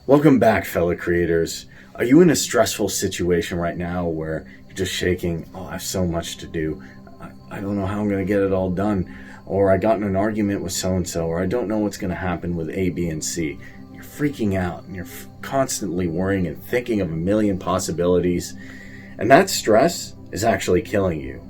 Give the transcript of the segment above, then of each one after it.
Welcome back, fellow creators. Are you in a stressful situation right now where you're just shaking? Oh, I have so much to do. I don't know how I'm going to get it all done. Or I got in an argument with so-and-so, or I don't know what's going to happen with A, B, and C. You're freaking out, and you're constantly worrying and thinking of a million possibilities. And that stress is actually killing you,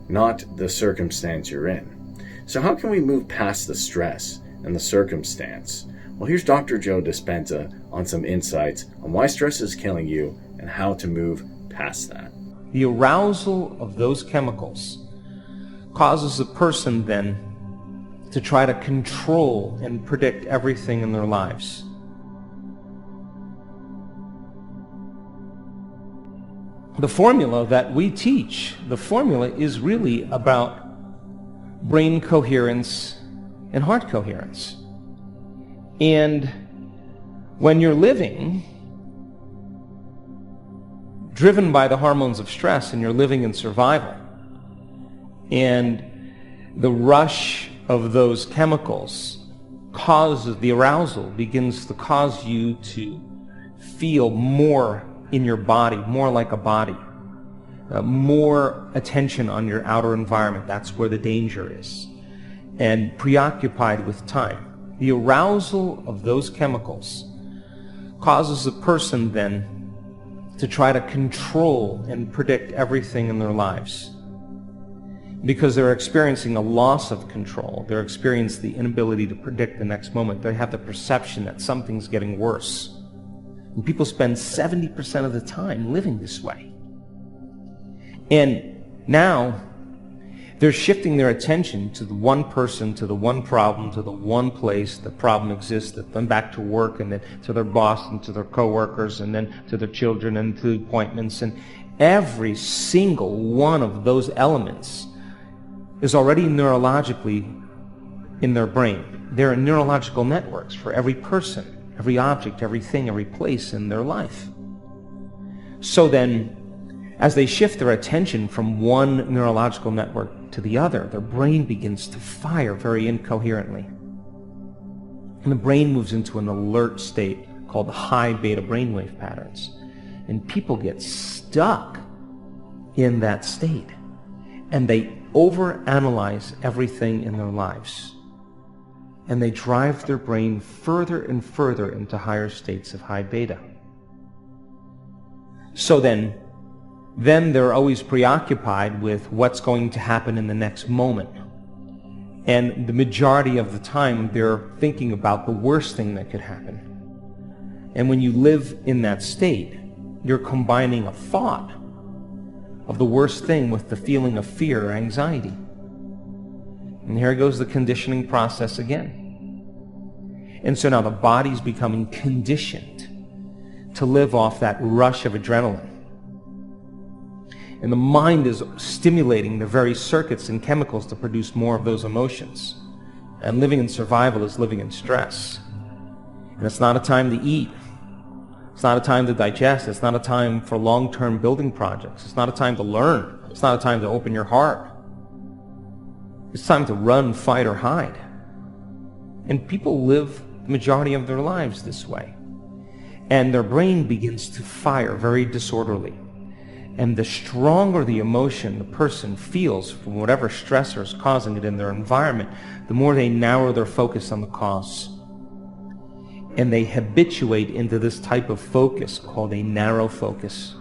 not the circumstance you're in. So how can we move past the stress and the circumstance? Well, here's Dr. Joe Dispenza on some insights on why stress is killing you and how to move past that. The arousal of those chemicals causes a person then to try to control and predict everything in their lives. The formula that we teach, the formula is really about brain coherence and heart coherence. And when you're living driven by the hormones of stress and you're living in survival, and the rush of those chemicals causes the arousal, begins to cause you to feel more in your body, more like a body, more attention on your outer environment. That's where the danger is, and preoccupied with time. The arousal of those chemicals causes a person then to try to control and predict everything in their lives, because they're experiencing a loss of control. They're experiencing the inability to predict the next moment. They have the perception that something's getting worse. And people spend 70% of the time living this way. And now they're shifting their attention to the one person, to the one problem, to the one place the problem exists, then back to work, and then to their boss, and to their coworkers, and then to their children, and to appointments. And every single one of those elements is already neurologically in their brain. There are neurological networks for every person, every object, everything, every place in their life. So then, as they shift their attention from one neurological network to the other, their brain begins to fire very incoherently. And the brain moves into an alert state called high beta brainwave patterns. And people get stuck in that state. And they overanalyze everything in their lives. And they drive their brain further and further into higher states of high beta. So then they're always preoccupied with what's going to happen in the next moment. And the majority of the time, they're thinking about the worst thing that could happen. And when you live in that state, you're combining a thought of the worst thing with the feeling of fear or anxiety. And here goes the conditioning process again. And so now the body's becoming conditioned to live off that rush of adrenaline. And the mind is stimulating the very circuits and chemicals to produce more of those emotions. And living in survival is living in stress. And it's not a time to eat. It's not a time to digest. It's not a time for long-term building projects. It's not a time to learn. It's not a time to open your heart. It's time to run, fight, or hide. And people live the majority of their lives this way. And their brain begins to fire very disorderly. And the stronger the emotion the person feels from whatever stressor is causing it in their environment, the more they narrow their focus on the cause. And they habituate into this type of focus called a narrow focus.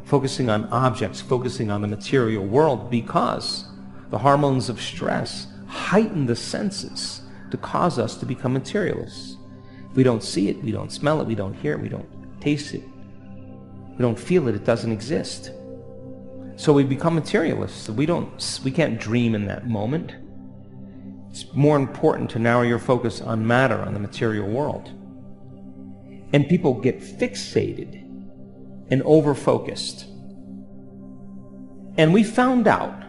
Focusing on objects, focusing on the material world, because the hormones of stress heighten the senses to cause us to become materialists. We don't see it, we don't smell it, we don't hear it, we don't taste it. We don't feel it, it doesn't exist. So we become materialists. We can't dream in that moment. It's more important to narrow your focus on matter, on the material world. And people get fixated and over-focused. And we found out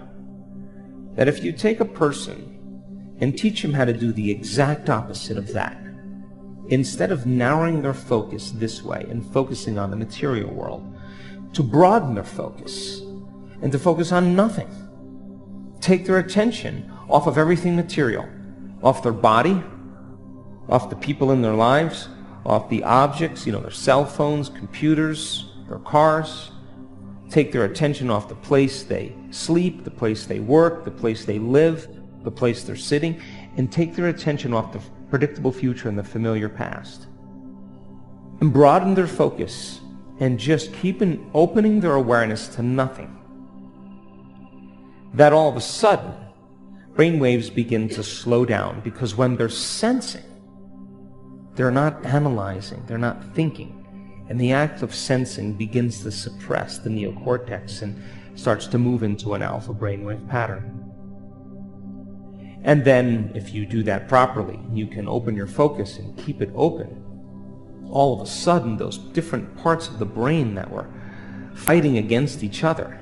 that if you take a person and teach them how to do the exact opposite of that, instead of narrowing their focus this way and focusing on the material world, to broaden their focus and to focus on nothing. Take their attention off of everything material, off their body, off the people in their lives, off the objects, their cell phones, computers, their cars. Take their attention off the place they sleep, the place they work, the place they live, the place they're sitting, and take their attention off the predictable future and the familiar past. And broaden their focus and just keep opening their awareness to nothing. That all of a sudden, brain waves begin to slow down, because when they're sensing, they're not analyzing, they're not thinking. And the act of sensing begins to suppress the neocortex and starts to move into an alpha brainwave pattern. And then, if you do that properly, you can open your focus and keep it open. All of a sudden, those different parts of the brain that were fighting against each other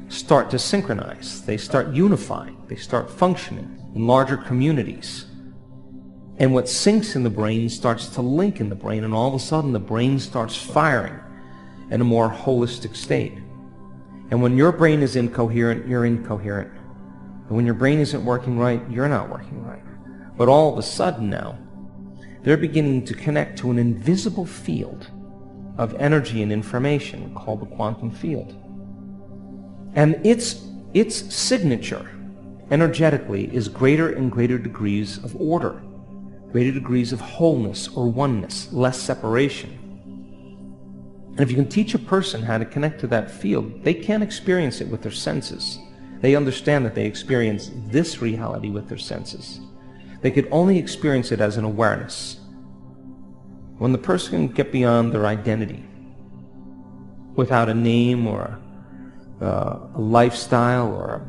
start to synchronize. They start unifying. They start functioning in larger communities. And what syncs in the brain starts to link in the brain, and all of a sudden the brain starts firing in a more holistic state. And when your brain is incoherent, you're incoherent. And when your brain isn't working right, you're not working right. But all of a sudden now, they're beginning to connect to an invisible field of energy and information called the quantum field. And its signature, energetically, is greater and greater degrees of order, greater degrees of wholeness or oneness, less separation. And if you can teach a person how to connect to that field, they can't experience it with their senses. They understand that they experience this reality with their senses. They could only experience it as an awareness. When the person can get beyond their identity, without a name or a lifestyle or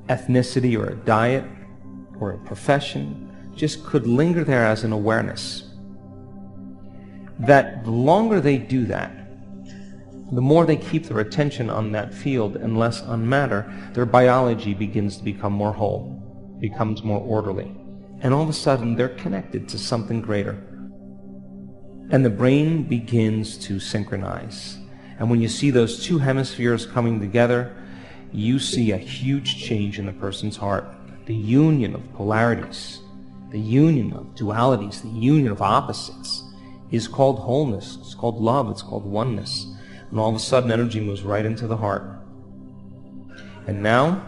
ethnicity or a diet or a profession, just could linger there as an awareness, that the longer they do that, the more they keep their attention on that field and less on matter, their biology begins to become more whole, becomes more orderly. And all of a sudden, they're connected to something greater. And the brain begins to synchronize. And when you see those two hemispheres coming together, you see a huge change in the person's heart. The union of polarities, the union of dualities, the union of opposites is called wholeness, it's called love, it's called oneness. And all of a sudden energy moves right into the heart. And now,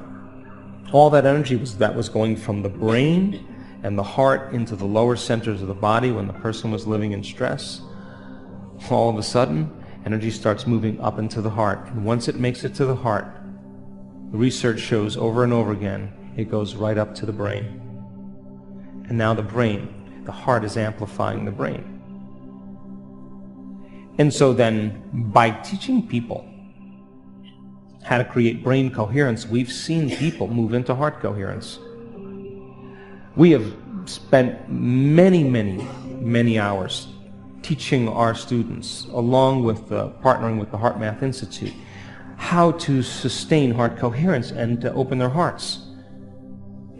all that energy that was going from the brain and the heart into the lower centers of the body when the person was living in stress, all of a sudden energy starts moving up into the heart. And once it makes it to the heart, the research shows over and over again, it goes right up to the brain. And now the brain, the heart is amplifying the brain. And so then, by teaching people how to create brain coherence, we've seen people move into heart coherence. We have spent many hours teaching our students, along with partnering with the Heart Math Institute, how to sustain heart coherence and to open their hearts.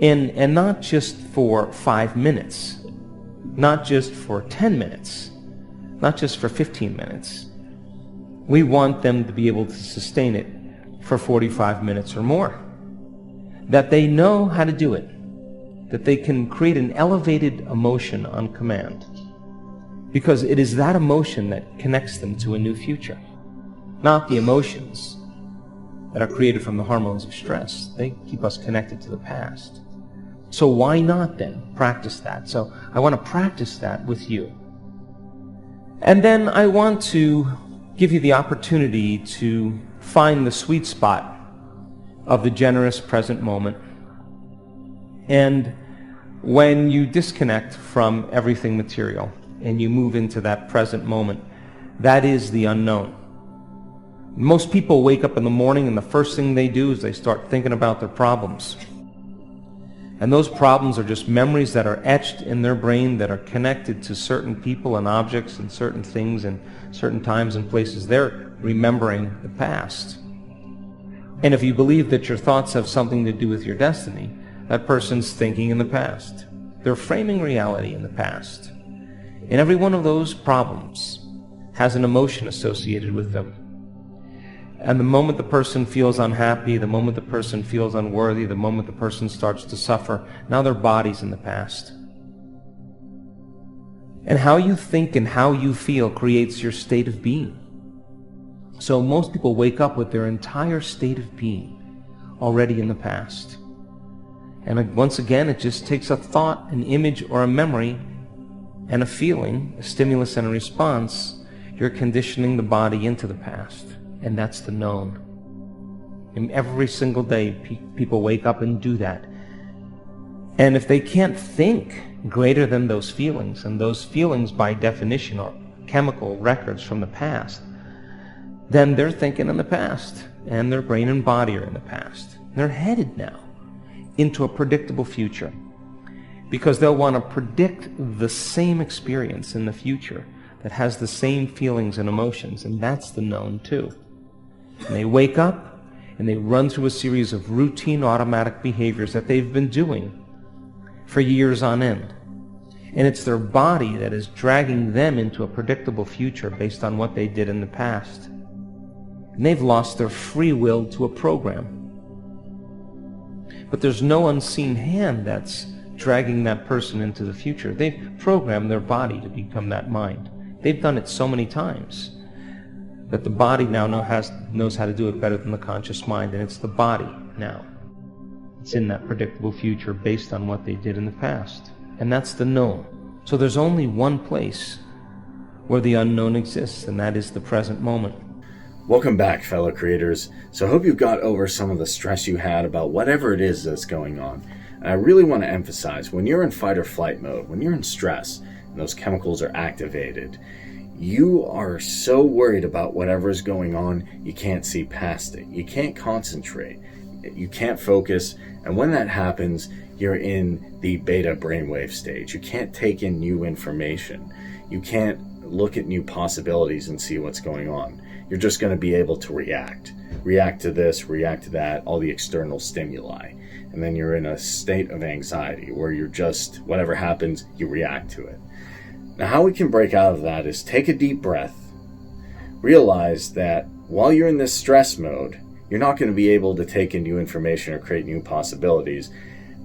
And not just for 5 minutes, not just for 10 minutes, not just for 15 minutes. We want them to be able to sustain it for 45 minutes or more. That they know how to do it. That they can create an elevated emotion on command. Because it is that emotion that connects them to a new future. Not the emotions that are created from the hormones of stress. They keep us connected to the past. So why not then practice that? So I want to practice that with you. And then I want to give you the opportunity to find the sweet spot of the generous present moment. And when you disconnect from everything material and you move into that present moment, that is the unknown. Most people wake up in the morning and the first thing they do is they start thinking about their problems. And those problems are just memories that are etched in their brain that are connected to certain people and objects and certain things and certain times and places. They're remembering the past. And if you believe that your thoughts have something to do with your destiny, that person's thinking in the past. They're framing reality in the past. And every one of those problems has an emotion associated with them. And the moment the person feels unhappy, the moment the person feels unworthy, the moment the person starts to suffer, now their body's in the past. And how you think and how you feel creates your state of being. So most people wake up with their entire state of being already in the past. And once again, it just takes a thought, an image, or a memory, and a feeling, a stimulus and a response. You're conditioning the body into the past, and that's the known. And every single day, people wake up and do that. And if they can't think greater than those feelings, and those feelings by definition are chemical records from the past, then they're thinking in the past, and their brain and body are in the past. They're headed now into a predictable future, because they'll want to predict the same experience in the future that has the same feelings and emotions, and that's the known too. And they wake up and they run through a series of routine automatic behaviors that they've been doing for years on end. And it's their body that is dragging them into a predictable future based on what they did in the past. And they've lost their free will to a program. But there's no unseen hand that's dragging that person into the future. They've programmed their body to become that mind. They've done it so many times that the body now knows how to do it better than the conscious mind, and it's the body now. It's in that predictable future based on what they did in the past. And that's the known. So there's only one place where the unknown exists, and that is the present moment. Welcome back, fellow creators. So I hope you got over some of the stress you had about whatever it is that's going on. And I really want to emphasize, when you're in fight or flight mode, when you're in stress, and those chemicals are activated, you are so worried about whatever is going on, you can't see past it. You can't concentrate. You can't focus. And when that happens, you're in the beta brainwave stage. You can't take in new information. You can't look at new possibilities and see what's going on. You're just going to be able to react to this, react to that, all the external stimuli. And then you're in a state of anxiety where you're just, whatever happens, you react to it. Now, how we can break out of that is take a deep breath. Realize that while you're in this stress mode, you're not going to be able to take in new information or create new possibilities.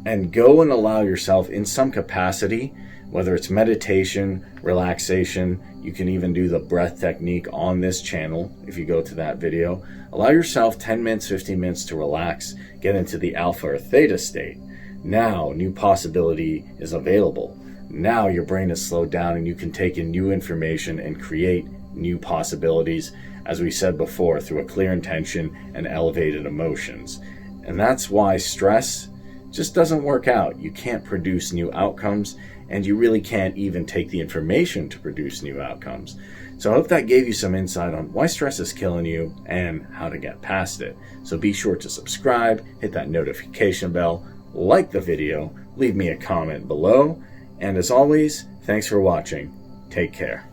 And go and allow yourself in some capacity, whether it's meditation, relaxation, you can even do the breath technique on this channel if you go to that video. Allow yourself 10 minutes, 15 minutes to relax, get into the alpha or theta state. Now, new possibility is available. Now your brain is slowed down and you can take in new information and create new possibilities, as we said before, through a clear intention and elevated emotions. And that's why stress just doesn't work out. You can't produce new outcomes, and you really can't even take the information to produce new outcomes. So I hope that gave you some insight on why stress is killing you and how to get past it. So be sure to subscribe, hit that notification bell, like the video, leave me a comment below, and as always, thanks for watching. Take care.